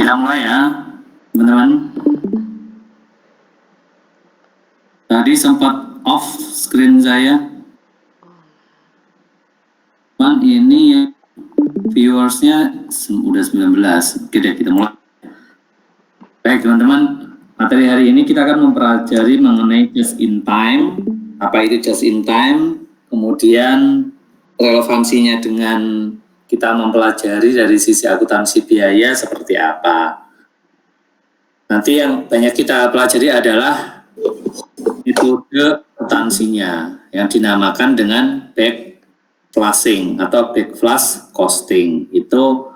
Kita mulai ya, teman-teman. Tadi sempat off screen saya. Ini ya, viewersnya udah 19. Oke deh, kita mulai. Baik teman-teman, materi hari ini kita akan mempelajari mengenai just in time. Apa itu just in time? Kemudian relevansinya dengan kita mempelajari dari sisi akuntansi biaya seperti apa. Nanti yang banyak kita pelajari adalah metode akuntansinya yang dinamakan dengan back flushing atau back flush costing. Itu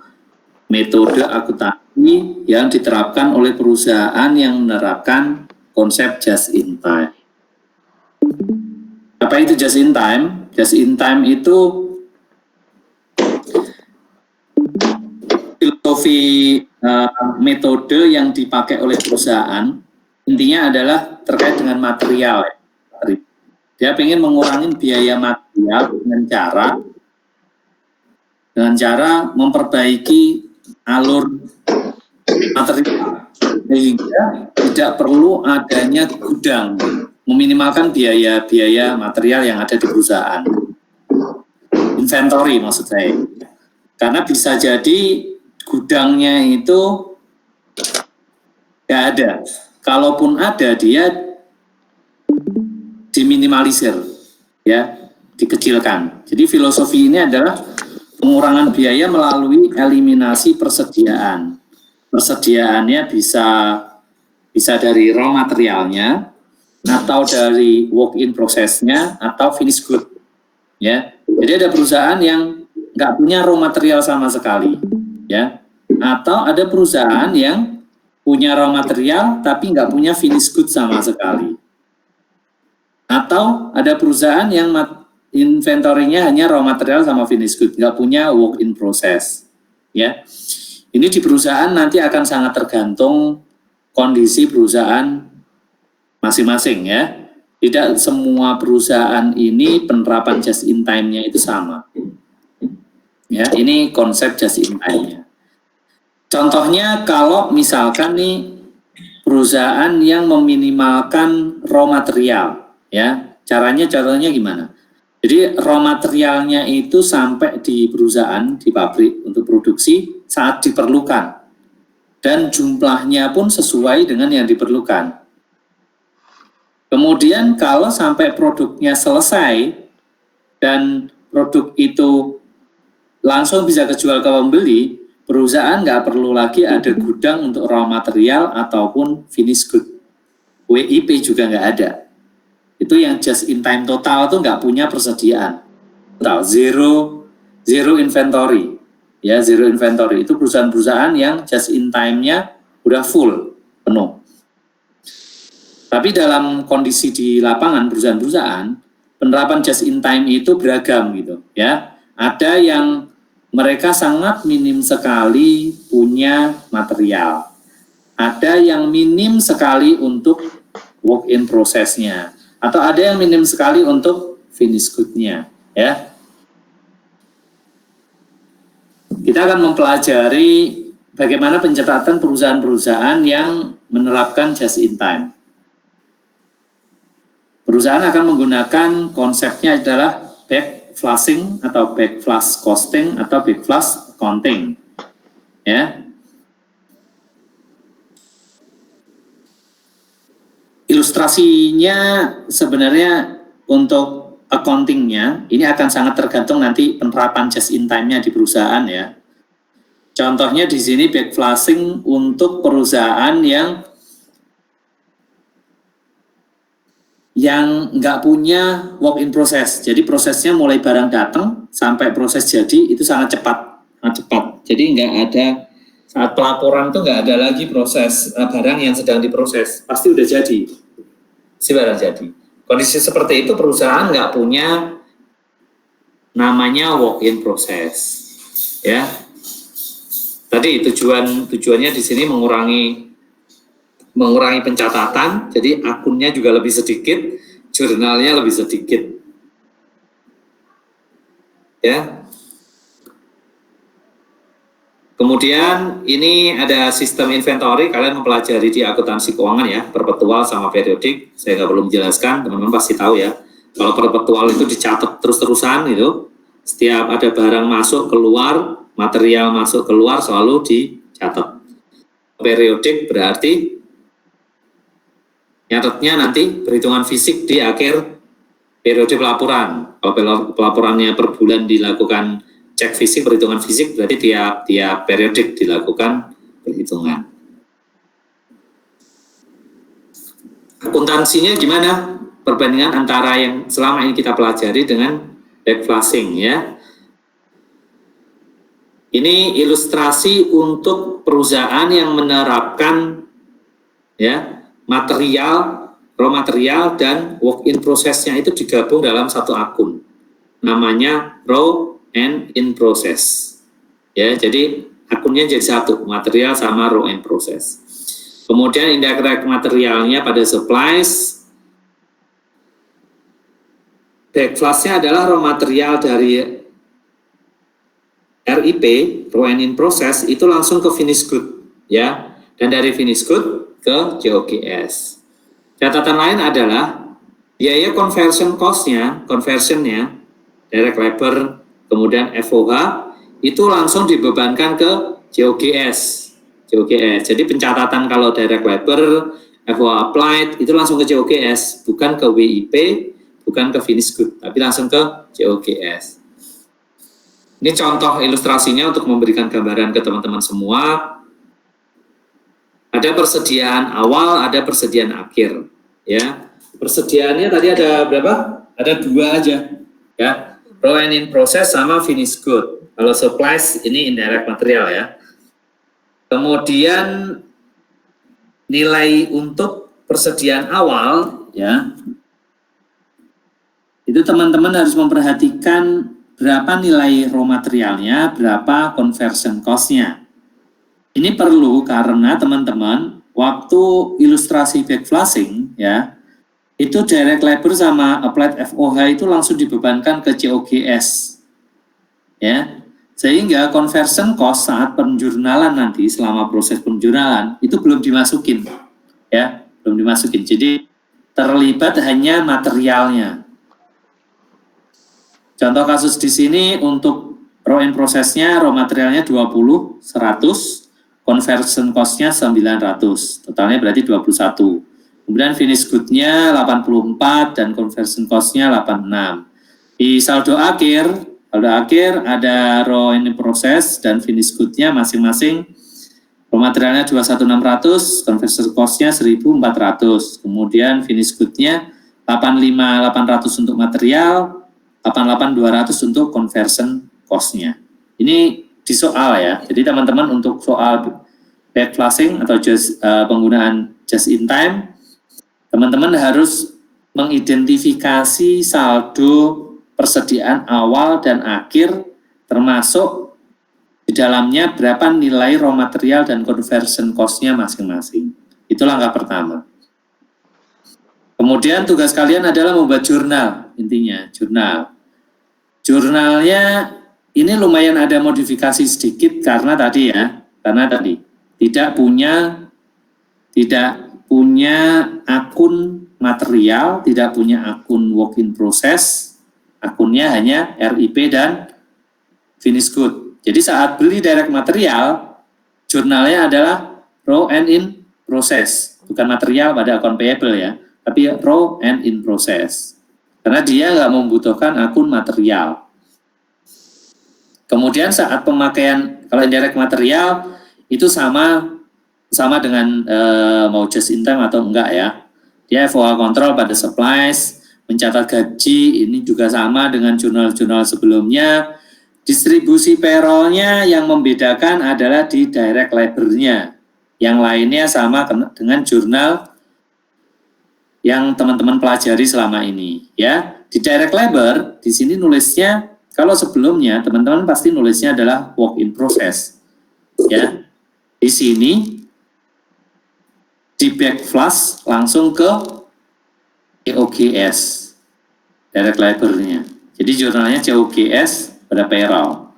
metode akuntansi yang diterapkan oleh perusahaan yang menerapkan konsep just in time. Apa itu just in time? Just in time itu filosofi metode yang dipakai oleh perusahaan. Intinya adalah terkait dengan material. Dia ingin mengurangi biaya material dengan cara memperbaiki alur material sehingga tidak perlu adanya gudang, meminimalkan biaya material yang ada di perusahaan. Inventory maksud saya. Karena bisa jadi gudangnya itu tidak ada. Kalaupun ada, dia diminimalisir, ya, dikecilkan. Jadi filosofi ini adalah pengurangan biaya melalui eliminasi persediaan. Persediaannya bisa dari raw materialnya, atau dari work in process-nya, atau finish good. Ya, jadi ada perusahaan yang nggak punya raw material sama sekali, ya, atau ada perusahaan yang punya raw material tapi nggak punya finish good sama sekali. Atau ada perusahaan yang inventory-nya hanya raw material sama finish good, nggak punya work in process. Ya, ini di perusahaan nanti akan sangat tergantung kondisi perusahaan masing-masing ya. Tidak semua perusahaan ini penerapan just in time-nya itu sama. Ya, ini konsep just in time-nya. Contohnya kalau misalkan nih perusahaan yang meminimalkan raw material. Ya, contohnya gimana? Jadi raw materialnya itu sampai di perusahaan, di pabrik untuk produksi saat diperlukan, dan jumlahnya pun sesuai dengan yang diperlukan. Kemudian kalau sampai produknya selesai dan produk itu langsung bisa kejual ke pembeli, perusahaan nggak perlu lagi ada gudang untuk raw material ataupun finish good. WIP juga nggak ada. Itu yang just in time total itu nggak punya persediaan. Total, zero inventory. Ya, zero inventory. Itu perusahaan-perusahaan yang just in time-nya udah full, penuh. Tapi dalam kondisi di lapangan perusahaan-perusahaan, penerapan just in time itu beragam gitu, ya. Ada yang mereka sangat minim sekali punya material. Ada yang minim sekali untuk work in process-nya. Atau ada yang minim sekali untuk finish good-nya, ya. Kita akan mempelajari bagaimana pencatatan perusahaan-perusahaan yang menerapkan just in time. Perusahaan akan menggunakan konsepnya adalah back flushing atau back flush costing atau back flush accounting, ya. Ilustrasinya sebenarnya untuk accountingnya ini akan sangat tergantung nanti penerapan just in time-nya di perusahaan ya. Contohnya di sini back flushing untuk perusahaan yang nggak punya work in process. Jadi prosesnya mulai barang datang sampai proses jadi itu sangat cepat. Jadi nggak ada saat pelaporan itu nggak ada lagi proses barang yang sedang diproses, pasti udah jadi, si barang jadi. Kondisi seperti itu perusahaan nggak punya namanya work in process, ya. Tadi tujuannya di sini mengurangi pencatatan, jadi akunnya juga lebih sedikit, jurnalnya lebih sedikit, ya. Kemudian ini ada sistem inventory, kalian mempelajari di akuntansi keuangan ya, perpetual sama periodik. Saya nggak perlu menjelaskan, teman-teman pasti tahu ya. Kalau perpetual itu dicatat terus-terusan itu, setiap ada barang masuk keluar, material masuk keluar selalu dicatat. Periodik berarti nyatetnya nanti perhitungan fisik di akhir periode pelaporan. Kalau pelaporannya per bulan dilakukan cek fisik, perhitungan fisik, berarti tiap periodik dilakukan perhitungan. Akuntansinya gimana? Perbandingan antara yang selama ini kita pelajari dengan backflushing ya. Ini ilustrasi untuk perusahaan yang menerapkan ya material, raw material dan work in process-nya itu digabung dalam satu akun. Namanya raw and in process. Ya, jadi akunnya jadi satu, material sama raw and process. Kemudian indirect materialnya pada supplies. Backflush-nya adalah raw material dari RIP, raw and in process, itu langsung ke finished good, ya. Dan dari finished good ke COGS. Catatan lain adalah biaya conversion cost-nya, conversion-nya, direct labor, kemudian FOH, itu langsung dibebankan ke COGS. Jadi pencatatan kalau direct labor, FOH applied, itu langsung ke COGS, bukan ke WIP, bukan ke finished good, tapi langsung ke COGS. Ini contoh ilustrasinya untuk memberikan gambaran ke teman-teman semua. Ada persediaan awal, ada persediaan akhir. Ya, persediaannya tadi ada berapa? Ada 2 aja. Ya, raw and in process sama finished good. Kalau supplies ini indirect material ya. Kemudian nilai untuk persediaan awal ya. Itu teman-teman harus memperhatikan berapa nilai raw materialnya, berapa conversion cost-nya. Ini perlu karena teman-teman waktu ilustrasi backflushing ya, itu direct labor sama applied FOH itu langsung dibebankan ke COGS. Ya. Sehingga conversion cost saat penjurnalan nanti selama proses penjurnalan itu belum dimasukin. Ya, belum dimasukin. Jadi terlibat hanya materialnya. Contoh kasus di sini untuk raw in process-nya, raw materialnya 20, 100, conversion cost-nya 900, totalnya berarti 21. Kemudian finish good-nya 84 dan conversion cost-nya 86. Di saldo akhir ada raw in process dan finish good-nya masing-masing raw materialnya 21600, conversion cost-nya 1400. Kemudian finish good-nya 85800 untuk material, 88200 untuk conversion cost-nya. Ini di soal ya. Jadi teman-teman untuk soal backflushing atau penggunaan just in time, teman-teman harus mengidentifikasi saldo persediaan awal dan akhir, termasuk di dalamnya berapa nilai raw material dan conversion cost-nya masing-masing. Itu langkah pertama. Kemudian tugas kalian adalah membuat jurnal, intinya jurnal. Jurnalnya ini lumayan ada modifikasi sedikit karena tadi tidak punya akun material, tidak punya akun work in process, akunnya hanya RIP dan finished good. Jadi saat beli direct material, jurnalnya adalah raw and in process, bukan material pada akun payable ya, tapi raw and in process. Karena dia nggak membutuhkan akun material. Kemudian saat pemakaian, kalau indirect material itu sama dengan mau just in time atau enggak ya. Dia FOH control pada supplies, mencatat gaji, ini juga sama dengan jurnal-jurnal sebelumnya. Distribusi payroll-nya yang membedakan adalah di direct labor-nya. Yang lainnya sama dengan jurnal yang teman-teman pelajari selama ini ya. Di direct labor di sini nulisnya, kalau sebelumnya teman-teman pasti nulisnya adalah work in process ya. Di sini di backflush langsung ke COGS direct labor-nya. Jadi jurnalnya COGS pada payroll.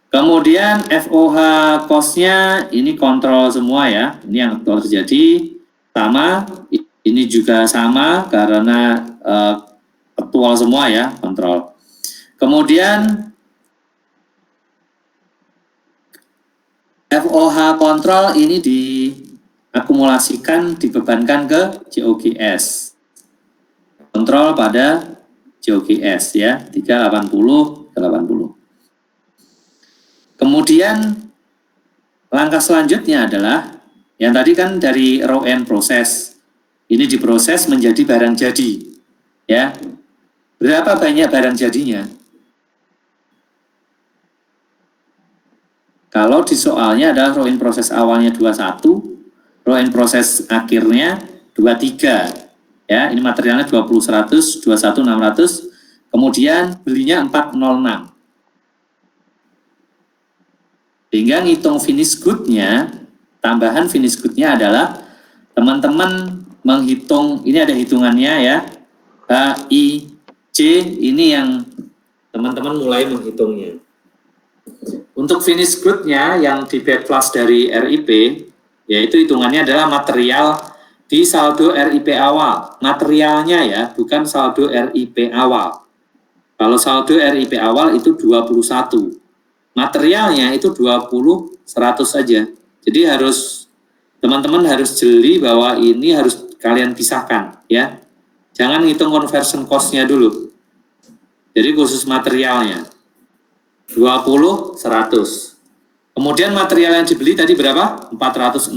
Kemudian FOH cost-nya ini kontrol semua ya. Ini yang terjadi sama, ini juga sama karena aktual semua ya, kontrol. Kemudian FOH kontrol ini diakumulasikan, dibebankan ke COGS. Kontrol pada COGS ya, 380, 80. Kemudian langkah selanjutnya adalah yang tadi kan dari raw end proses. Ini diproses menjadi barang jadi. Ya. Berapa banyak barang jadinya? Kalau di soalnya adalah raw end proses awalnya 21, raw end proses akhirnya 23. Ya, ini materialnya 20.100, 21.600, kemudian belinya 406. Sehingga ngitung finish good-nya, tambahan finish good-nya adalah teman-teman menghitung, ini ada hitungannya ya, H, I, C, ini yang teman-teman mulai menghitungnya. Untuk finish good-nya yang di backflash dari RIP, yaitu hitungannya adalah material di saldo RIP awal. Materialnya ya, bukan saldo RIP awal. Kalau saldo RIP awal itu 21. Materialnya itu 20, 100 saja. Jadi teman-teman harus jeli bahwa ini harus kalian pisahkan ya. Jangan ngitung conversion cost-nya dulu. Jadi khusus materialnya 20, 100. Kemudian material yang dibeli tadi berapa? 406.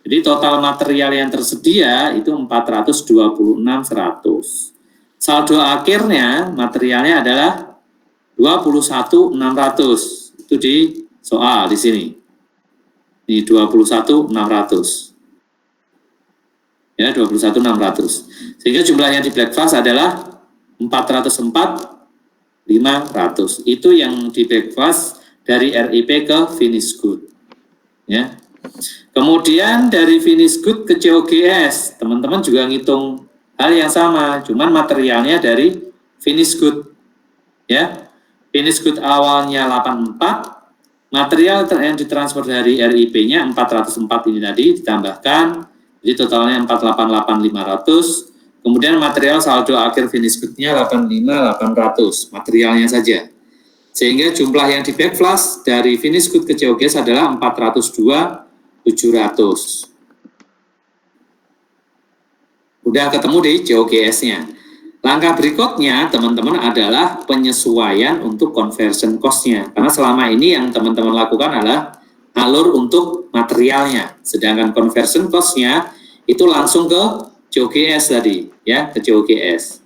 Jadi total material yang tersedia itu 426, 100. Saldo akhirnya materialnya adalah 21.600, itu di soal di sini. Ini 21.600. Ya, 21.600. Sehingga jumlahnya di black flash adalah 404.500. Itu yang di black flash dari RIP ke finish good. Ya. Kemudian dari finish good ke COGS, teman-teman juga ngitung hal yang sama, cuman materialnya dari finish good. Ya. Finish good awalnya 84, material yang ditransfer dari RIP-nya 404 ini tadi ditambahkan, jadi totalnya 488.500. Kemudian material saldo akhir finish good-nya 85.800, materialnya saja. Sehingga jumlah yang di backflash dari finish good ke COGS adalah 402.700. Udah ketemu di COGS-nya. Langkah berikutnya teman-teman adalah penyesuaian untuk conversion cost-nya. Karena selama ini yang teman-teman lakukan adalah alur untuk materialnya. Sedangkan conversion cost-nya itu langsung ke COGS tadi, ya, ke COGS.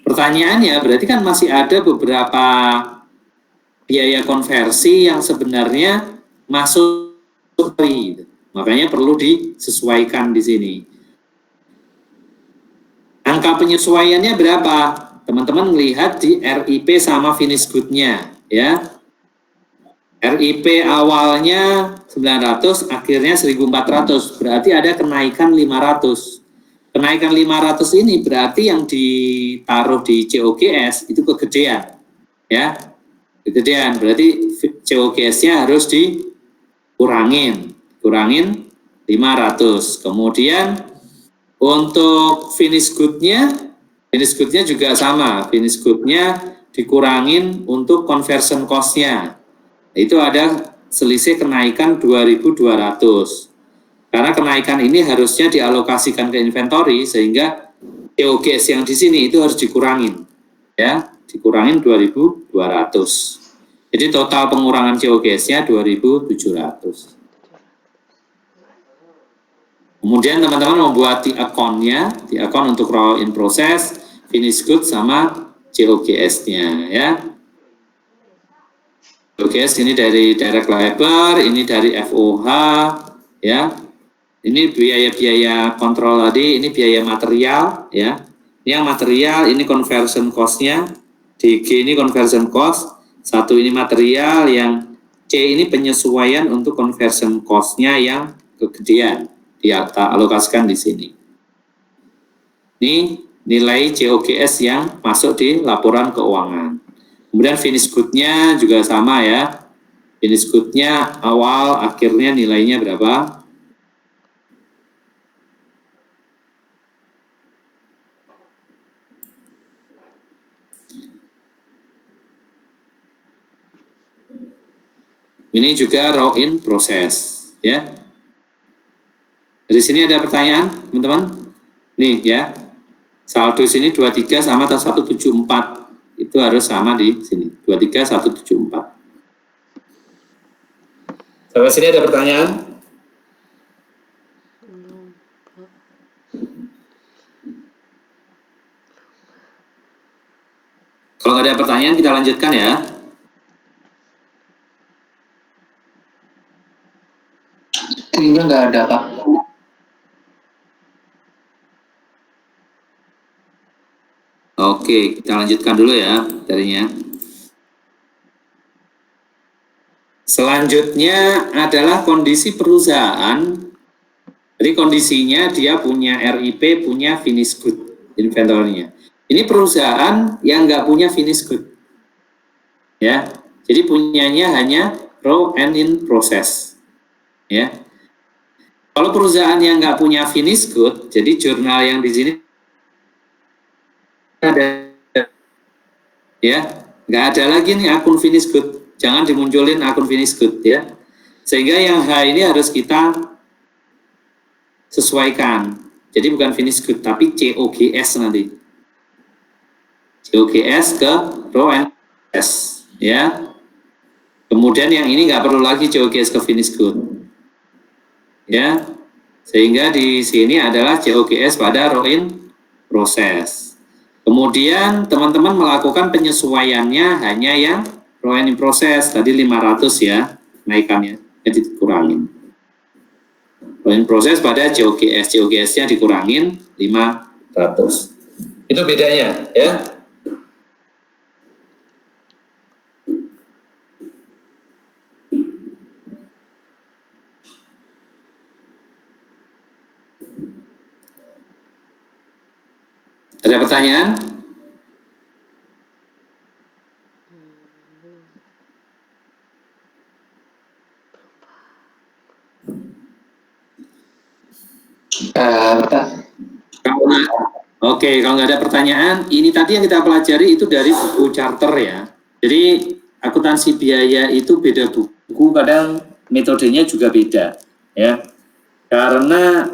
Pertanyaannya berarti kan masih ada beberapa biaya konversi yang sebenarnya masuk, makanya perlu disesuaikan di sini. Angka penyesuaiannya berapa? Teman-teman melihat di RIP sama finish good-nya, ya. RIP awalnya 900, akhirnya 1400, berarti ada kenaikan 500. Kenaikan 500 ini berarti yang ditaruh di COGS itu kegedean, ya. Kegedean, berarti COGS-nya harus kurangin 500. Kemudian untuk finish good-nya juga sama, finish good-nya dikurangin untuk conversion cost-nya. Itu ada selisih kenaikan 2.200. Karena kenaikan ini harusnya dialokasikan ke inventory, sehingga COGS yang di sini itu harus dikurangin, ya, dikurangin 2.200. Jadi total pengurangan COGS-nya 2.700. Kemudian teman-teman membuat di account untuk raw in process, finish good sama COGS-nya, ya. COGS ini dari direct labor, ini dari FOH, ya. Ini biaya-biaya kontrol tadi, ini biaya material, ya. Ini yang material, ini conversion cost-nya, DG ini conversion cost, 1 ini material, yang C ini penyesuaian untuk conversion cost-nya yang kegedean. Kita alokasikan di sini. Ini nilai COGS yang masuk di laporan keuangan. Kemudian finish good-nya juga sama ya. Finish good-nya awal akhirnya nilainya berapa? Ini juga raw in proses ya. Dari sini ada pertanyaan teman-teman? Nih ya. Saldo sini 23 sama 174. Itu harus sama di sini. 23 174. Sampai sini ada pertanyaan? Kalau nggak ada pertanyaan kita lanjutkan ya. Kayaknya nggak ada, Pak. Oke, kita lanjutkan dulu ya materinya. Selanjutnya adalah kondisi perusahaan. Jadi kondisinya dia punya RIP, punya finish good inventory-nya. Ini perusahaan yang nggak punya finish good. Ya, jadi punyanya hanya raw and in process. Ya. Kalau perusahaan yang nggak punya finish good, jadi jurnal yang di sini ada, ya, nggak ada lagi nih akun finish good. Jangan dimunculin akun finish good ya. Sehingga yang H ini harus kita sesuaikan. Jadi bukan finish good, tapi COGS nanti. COGS ke raw and process, ya. Kemudian yang ini nggak perlu lagi COGS ke finish good. Ya, sehingga di sini adalah COGS pada raw in proses. Kemudian teman-teman melakukan penyesuaiannya hanya yang raw in proses tadi 500 ya naikannya, jadi dikurangin. Raw in proses pada COGS-nya dikurangin 500. Itu bedanya ya. Ada pertanyaan? Oke, kalau nggak ada pertanyaan, ini tadi yang kita pelajari itu dari buku charter ya. Jadi akuntansi biaya itu beda buku, kadang metodenya juga beda ya. Karena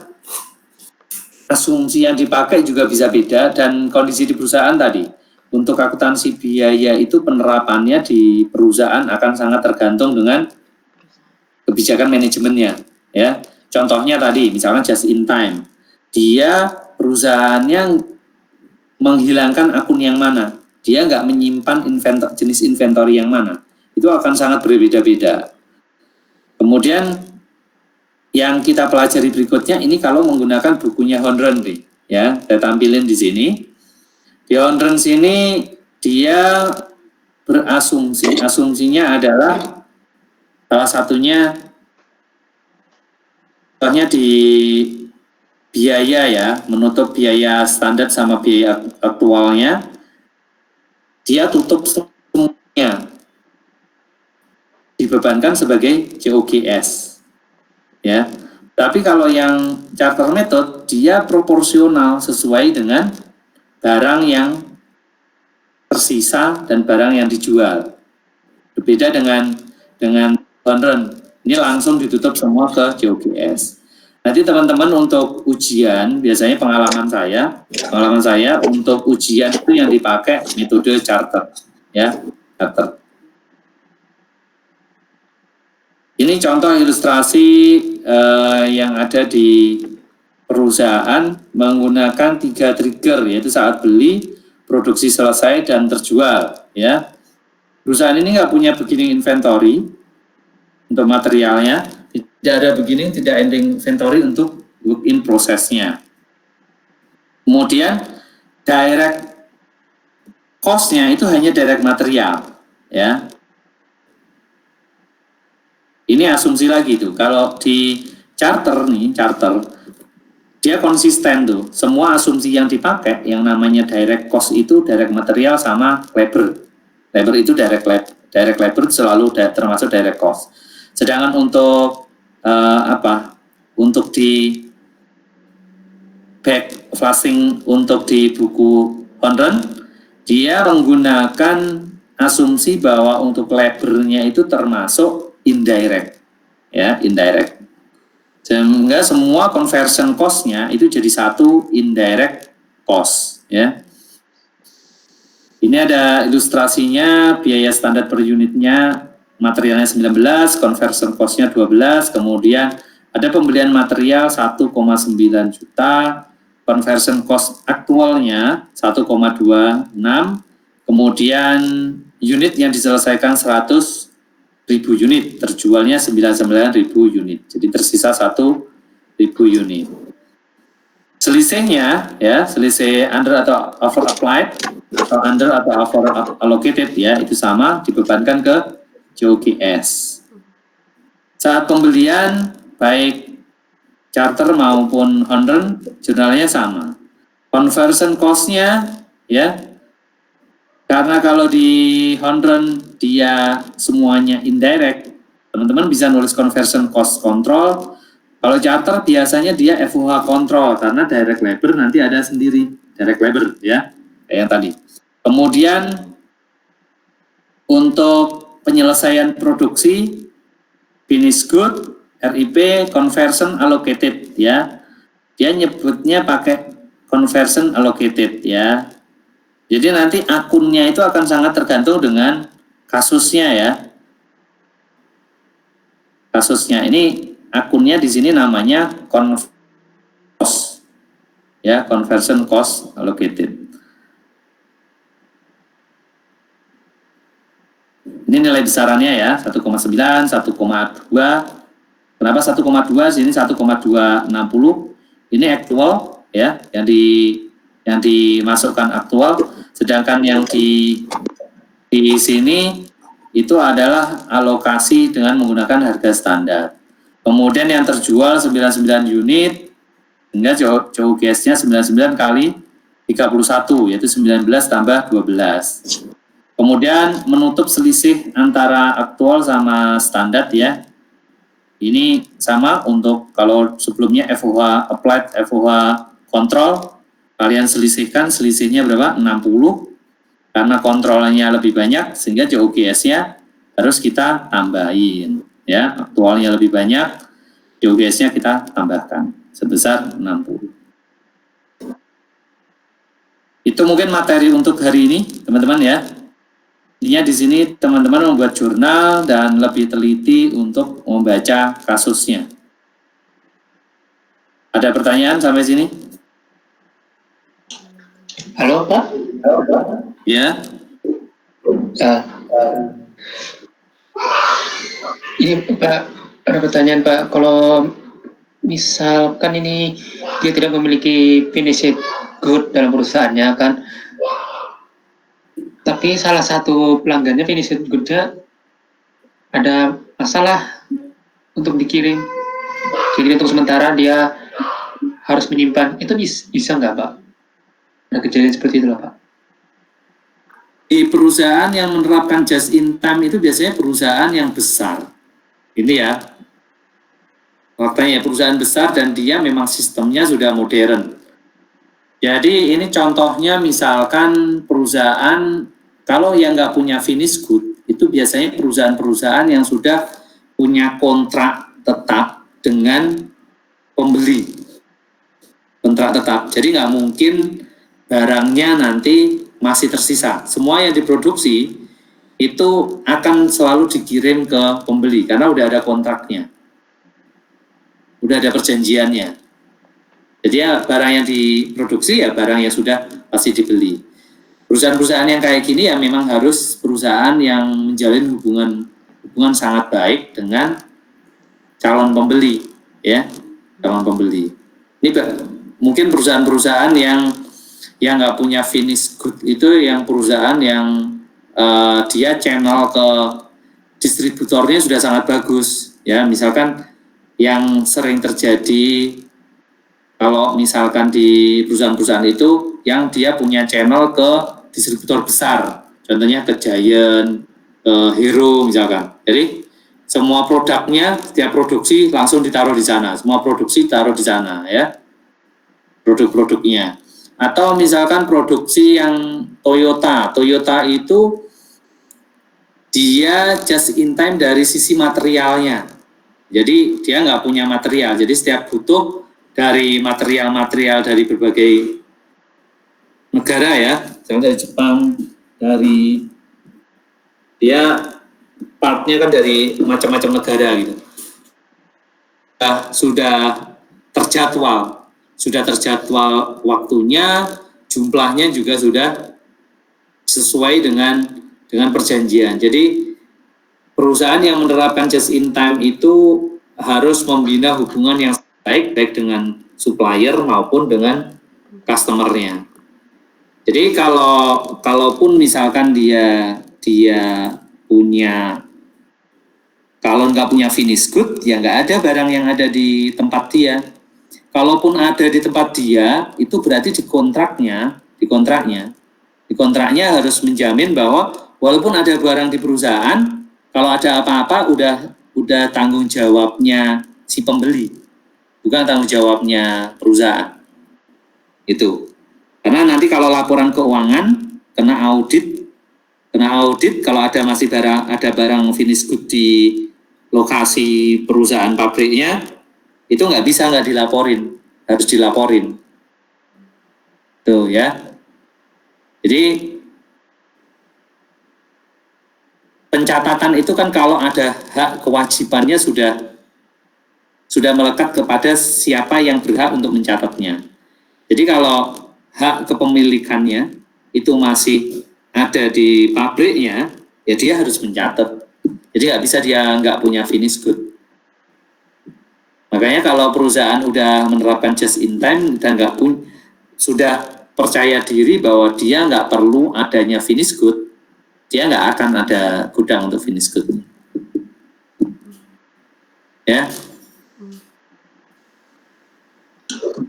asumsi yang dipakai juga bisa beda dan kondisi di perusahaan tadi. Untuk akuntansi biaya itu penerapannya di perusahaan akan sangat tergantung dengan kebijakan manajemennya ya. Contohnya tadi misalnya just in time. Dia perusahaannya menghilangkan akun yang mana, dia nggak menyimpan jenis inventory yang mana, itu akan sangat berbeda-beda. Kemudian yang kita pelajari berikutnya ini kalau menggunakan bukunya Honren nih, ya saya tampilin di sini. Di Honren sini dia berasumsi, asumsinya adalah salah satunya, contohnya di biaya ya, menutup biaya standar sama biaya aktualnya, dia tutup semuanya, dibebankan sebagai COGS, ya. Tapi kalau yang charter method, dia proporsional sesuai dengan barang yang tersisa dan barang yang dijual. Berbeda dengan Honren, ini langsung ditutup semua ke COGS. Nanti teman-teman untuk ujian, biasanya pengalaman saya untuk ujian itu yang dipakai metode charter, ya, charter. Ini contoh ilustrasi yang ada di perusahaan menggunakan 3 trigger, yaitu saat beli, produksi selesai, dan terjual, ya. Perusahaan ini nggak punya beginning inventory untuk materialnya, tidak ada beginning, tidak ending inventory untuk work in prosesnya. Kemudian direct cost-nya itu hanya direct material, ya. Ini asumsi lagi tuh. Kalau di charter nih, dia konsisten tuh. Semua asumsi yang dipakai, yang namanya direct cost itu direct material sama labor. Labor itu direct labor selalu termasuk direct cost. Sedangkan untuk untuk di back flashing untuk di buku Honren, dia menggunakan asumsi bahwa untuk labornya itu termasuk indirect, ya, indirect. Sehingga semua conversion cost-nya itu jadi satu indirect cost, ya. Ini ada ilustrasinya, biaya standar per unitnya, materialnya 19, conversion cost-nya 12, kemudian ada pembelian material 1,9 juta, conversion cost aktualnya 1,26, kemudian unit yang diselesaikan 100.000 unit, terjualnya 99.000 unit, jadi tersisa 1.000 unit. Selisihnya, ya, selisih under atau over applied atau under atau over allocated, ya, itu sama, dibebankan ke JOGS. Saat pembelian baik charter maupun Honren, jurnalnya sama. Conversion cost-nya, ya, karena kalau di Honren dia semuanya indirect, teman-teman bisa nulis conversion cost control. Kalau charter biasanya dia FOH control, karena direct labor nanti ada sendiri, direct labor, ya, kayak yang tadi. Kemudian untuk penyelesaian produksi, finish good, RIP, conversion allocated, ya. Dia nyebutnya pakai conversion allocated, ya. Jadi nanti akunnya itu akan sangat tergantung dengan kasusnya, ya. Kasusnya ini akunnya di sini namanya cost, ya, conversion cost allocated. Ini nilai besarannya, ya, 1,9, 1,2. Kenapa 1,2? Sini 1,260. Ini aktual, ya, yang dimasukkan aktual. Sedangkan yang di sini itu adalah alokasi dengan menggunakan harga standar. Kemudian yang terjual 99 unit, sehingga JOGS-nya 99 kali 31, yaitu 19 tambah 12. Kemudian menutup selisih antara aktual sama standar, ya. Ini sama untuk kalau sebelumnya FOH applied, FOH control, kalian selisihkan, selisihnya berapa? 60. Karena kontrolnya lebih banyak, sehingga JOGS-nya harus kita tambahin. Ya, aktualnya lebih banyak, JOGS-nya kita tambahkan sebesar 60. Itu mungkin materi untuk hari ini, teman-teman, ya. Intinya di sini teman-teman membuat jurnal dan lebih teliti untuk membaca kasusnya. Ada pertanyaan sampai sini? Halo, Pak. Ya. Ini Pak, ada pertanyaan Pak. Kalau misalkan ini dia tidak memiliki finished good dalam perusahaannya kan, tapi salah satu pelanggannya finished good-nya ada masalah untuk dikirim. Jadi untuk sementara dia harus menyimpan. Itu bisa nggak Pak? Ada kejadian seperti itu Pak? Di perusahaan yang menerapkan just in time itu biasanya perusahaan yang besar. Ini, ya. Faktanya perusahaan besar dan dia memang sistemnya sudah modern. Jadi ini contohnya misalkan perusahaan, kalau yang nggak punya finish good, itu biasanya perusahaan-perusahaan yang sudah punya kontrak tetap dengan pembeli. Kontrak tetap, jadi nggak mungkin barangnya nanti masih tersisa. Semua yang diproduksi itu akan selalu dikirim ke pembeli, karena udah ada kontraknya. Udah ada perjanjiannya. Jadi ya barang yang diproduksi ya barang yang sudah pasti dibeli. Perusahaan-perusahaan yang kayak gini ya memang harus perusahaan yang menjalin hubungan sangat baik dengan calon pembeli, ya, calon pembeli. Ini mungkin perusahaan-perusahaan yang nggak punya finish good itu yang perusahaan yang dia channel ke distributornya sudah sangat bagus, ya. Misalkan yang sering terjadi kalau misalkan di perusahaan-perusahaan itu yang dia punya channel ke distributor besar, Contohnya ke Giant, ke Hero misalkan. Jadi semua produknya, setiap produksi langsung ditaruh di sana. Semua produksi taruh di sana ya. Produk-produknya. Atau misalkan produksi yang Toyota. Toyota itu dia just in time dari sisi materialnya. Jadi dia nggak punya material. Jadi setiap butuh dari material-material dari berbagai negara ya. Misalnya dari Jepang, dari dia partnya kan dari macam-macam negara gitu. Sudah terjadwal waktunya, jumlahnya juga sudah sesuai dengan perjanjian. Jadi perusahaan yang menerapkan just in time itu harus membina hubungan yang baik dengan supplier maupun dengan customernya. Jadi kalaupun misalkan dia punya, kalau nggak punya finish good, ya nggak ada barang yang ada di tempat dia. Kalaupun ada di tempat dia, itu berarti di kontraknya harus menjamin bahwa walaupun ada barang di perusahaan, kalau ada apa-apa udah tanggung jawabnya si pembeli, bukan tanggung jawabnya perusahaan. Itu. Karena nanti kalau laporan keuangan kena audit kalau ada barang finish good di lokasi perusahaan pabriknya, itu nggak dilaporin, harus dilaporin. Tuh ya. Jadi pencatatan itu kan kalau ada hak kewajibannya sudah melekat kepada siapa yang berhak untuk mencatatnya. Jadi kalau hak kepemilikannya itu masih ada di pabriknya, ya dia harus mencatat. Jadi nggak bisa dia nggak punya finish good. Makanya kalau perusahaan udah menerapkan just in time dan sudah percaya diri bahwa dia nggak perlu adanya finish good, dia nggak akan ada gudang untuk finish good. Ya.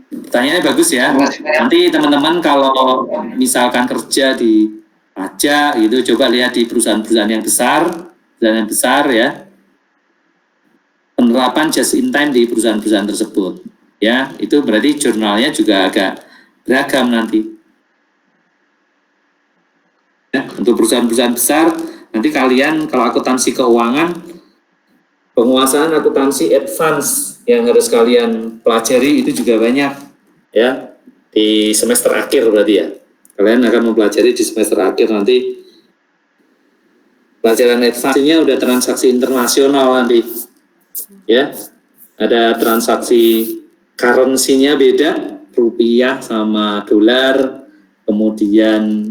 Pertanyaannya bagus ya. Nanti teman-teman kalau misalkan kerja di pajak itu coba lihat di perusahaan-perusahaan yang besar ya. Penerapan just in time di perusahaan-perusahaan tersebut. Ya, itu berarti jurnalnya juga agak beragam nanti. Ya, untuk perusahaan-perusahaan besar, nanti kalian kalau akuntansi keuangan, penguasaan akuntansi advance yang harus kalian pelajari itu juga banyak. Ya, di semester akhir berarti ya. Kalian akan mempelajari di semester akhir nanti pelajaran advance-nya udah transaksi internasional nanti. Ya, ada transaksi currency-nya beda, rupiah sama dolar, kemudian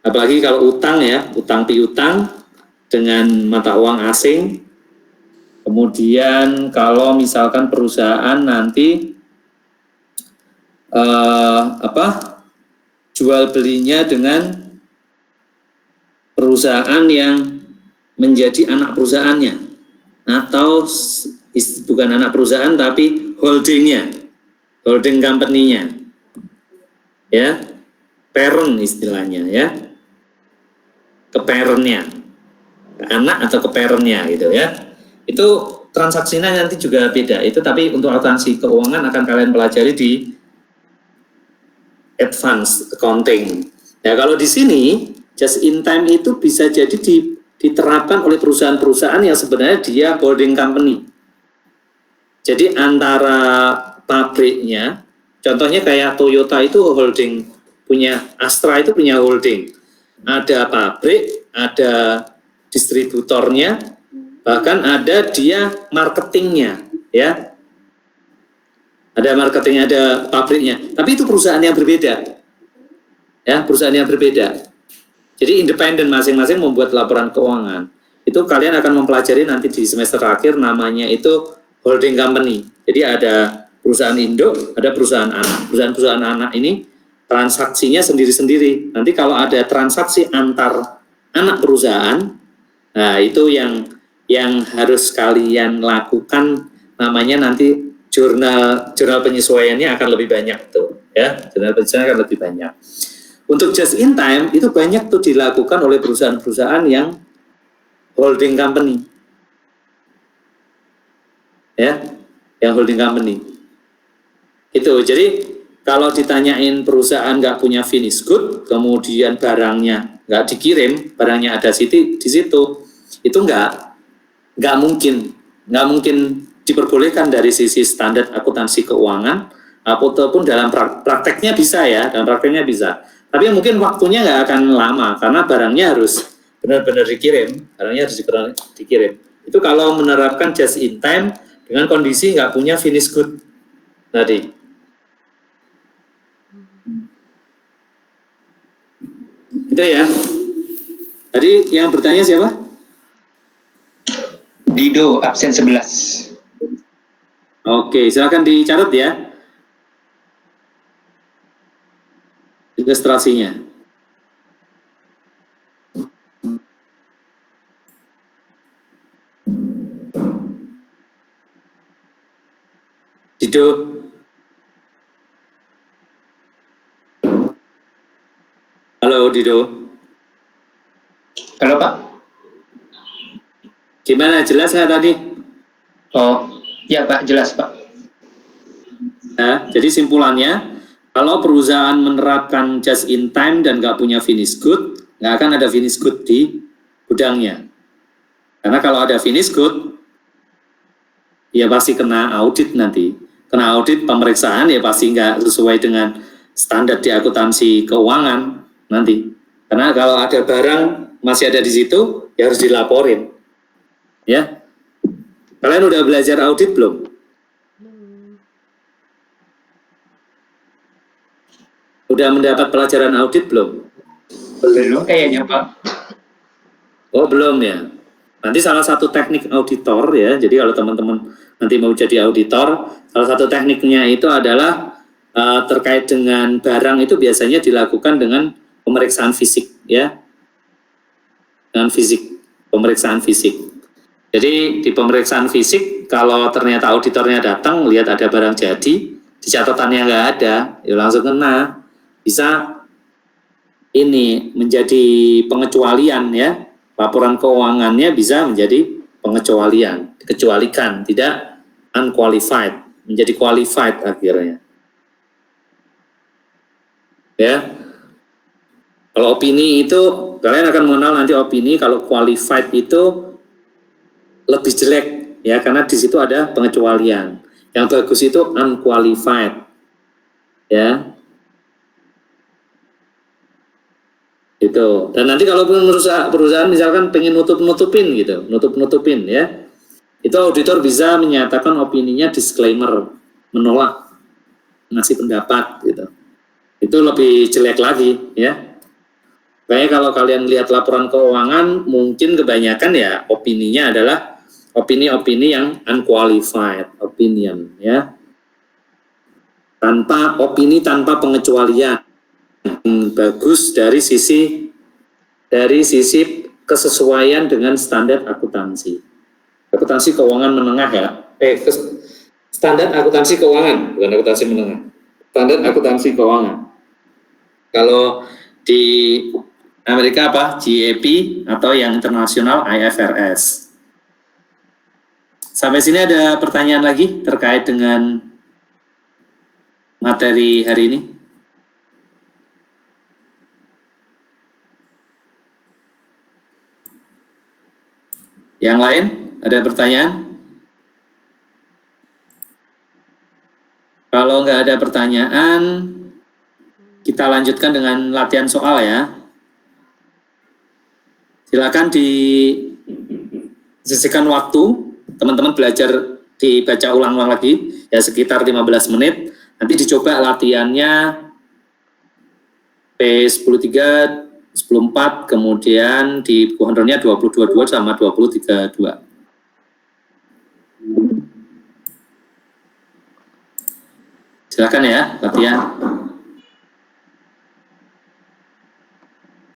apalagi kalau utang ya, utang piutang dengan mata uang asing. Kemudian kalau misalkan perusahaan nanti jual belinya dengan perusahaan yang menjadi anak perusahaannya, atau bukan anak perusahaan tapi holding company-nya, ya, parent istilahnya ya, ke parent-nya, ke anak atau ke parent-nya gitu ya. Itu transaksinya nanti juga beda. Itu tapi untuk akuntansi keuangan akan kalian pelajari di advanced accounting. Ya, kalau di sini just in time itu bisa jadi diterapkan oleh perusahaan-perusahaan yang sebenarnya dia holding company. Jadi antara pabriknya, contohnya kayak Toyota itu holding, punya Astra itu punya holding. Ada pabrik, ada distributornya, bahkan ada dia marketingnya, ya. Ada marketingnya, ada pabriknya. Tapi itu perusahaan yang berbeda, ya, perusahaan yang berbeda. Jadi independen, masing-masing membuat laporan keuangan. Itu kalian akan mempelajari nanti di semester akhir, namanya itu holding company. Jadi ada perusahaan induk, ada perusahaan anak. Perusahaan-perusahaan anak ini transaksinya sendiri-sendiri. Nanti kalau ada transaksi antar anak perusahaan, nah itu yang harus kalian lakukan, namanya nanti jurnal penyesuaiannya akan lebih banyak tuh, ya. Jurnal penyesuaian akan lebih banyak. Untuk just in time itu banyak tuh dilakukan oleh perusahaan-perusahaan yang holding company. Ya, yang holding company. Itu. Jadi kalau ditanyain perusahaan nggak punya finished good, kemudian barangnya nggak dikirim, barangnya ada di situ, itu nggak mungkin diperbolehkan dari sisi standar akuntansi keuangan, ataupun dalam prakteknya bisa ya, dalam prakteknya bisa. Tapi mungkin waktunya nggak akan lama karena barangnya harus benar-benar dikirim, dikirim. Itu kalau menerapkan just in time dengan kondisi nggak punya finished good tadi. Itu ya. Tadi yang bertanya siapa? Dido, absen 11. Oke, silakan dicatat ya. Ilustrasinya. Dido. Halo Dido. Halo Pak. Gimana, jelas nggak tadi? Oh, ya Pak, jelas Pak. Nah, jadi simpulannya, kalau perusahaan menerapkan just in time dan nggak punya finished good, nggak akan ada finished good di gudangnya. Karena kalau ada finished good, ya pasti kena audit nanti. Kena audit pemeriksaan ya pasti nggak sesuai dengan standar di akuntansi keuangan nanti. Karena kalau ada barang masih ada di situ, ya harus dilaporin. Ya, kalian udah belajar audit belum? Udah mendapat pelajaran audit belum? Belum kayaknya Pak. Oh belum ya. Nanti salah satu teknik auditor ya. Jadi kalau teman-teman nanti mau jadi auditor, salah satu tekniknya itu adalah terkait dengan barang itu biasanya dilakukan dengan pemeriksaan fisik ya. Dengan fisik, pemeriksaan fisik. Jadi di pemeriksaan fisik kalau ternyata auditornya datang lihat ada barang jadi, di catatannya nggak ada, ya langsung kena. Bisa ini menjadi pengecualian ya, laporan keuangannya bisa menjadi pengecualian, dikecualikan, tidak unqualified, menjadi qualified akhirnya. Ya, kalau opini itu kalian akan mengenal nanti opini kalau qualified itu lebih jelek ya karena di situ ada pengecualian. Yang bagus itu unqualified, ya. Itu. Dan nanti kalau perusahaan misalkan pengen nutup-nutupin gitu, nutup-nutupin ya, itu auditor bisa menyatakan opininya disclaimer, menolak, ngasih pendapat gitu. Itu lebih jelek lagi ya. Kayaknya kalau kalian lihat laporan keuangan, mungkin kebanyakan ya opininya adalah opini-opini yang unqualified opinion ya. Tanpa opini tanpa pengecualian. Bagus dari sisi kesesuaian dengan standar akuntansi. Akuntansi keuangan menengah ya. Standar akuntansi keuangan, bukan akuntansi menengah. Standar akuntansi keuangan. Kalau di Amerika apa? GAAP atau yang internasional IFRS. Sampai sini ada pertanyaan lagi terkait dengan materi hari ini? Yang lain, ada pertanyaan? Kalau nggak ada pertanyaan, kita lanjutkan dengan latihan soal ya. Silakan disisihkan waktu, teman-teman belajar dibaca ulang-ulang lagi, ya sekitar 15 menit. Nanti dicoba latihannya P103, 10.4, kemudian di buku handronnya 20.22 sama 20.32. Silakan ya, latihan.